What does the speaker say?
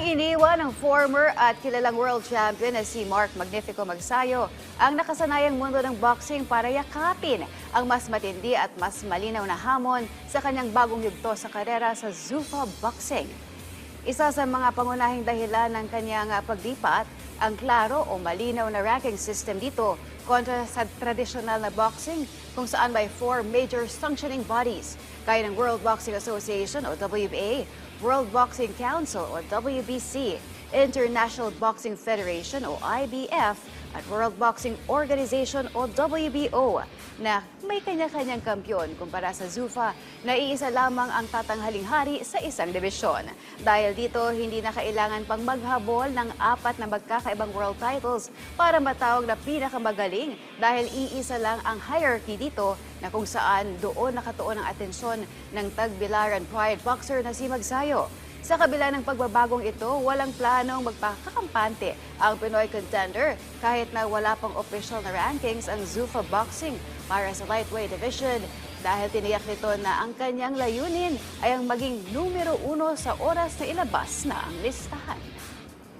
Iniwan ng former at kilalang world champion na si Mark Magnifico Magsayo ang nakasanayang mundo ng boxing para yakapin ang mas matindi at mas malinaw na hamon sa kanyang bagong yugto sa karera sa Zuffa Boxing. Isa sa mga pangunahing dahilan ng kanyang paglipat, ang klaro o malinaw na ranking system dito kontra sa tradisyonal na boxing kung saan may 4 major sanctioning bodies gaya ng World Boxing Association o WBA, World Boxing Council o WBC, International Boxing Federation o IBF at World Boxing Organization o WBO na may kanya-kanyang kampyon kumpara sa Zuffa na iisa lamang ang tatanghaling hari sa isang dibisyon. Dahil dito, hindi na kailangan pang maghabol ng 4 na magkakaibang world titles para matawag na pinakamagaling dahil iisa lang ang hierarchy dito na kung saan doon nakatuon ang atensyon ng tagbilaran pride boxer na si Magsayo. Sa kabila ng pagbabagong ito, walang planong magpakakampante ang Pinoy contender kahit na wala pang official na rankings ang Zuffa Boxing para sa lightweight division dahil tiniyak nito na ang kanyang layunin ay ang maging numero 1 sa oras na ilabas na ang listahan.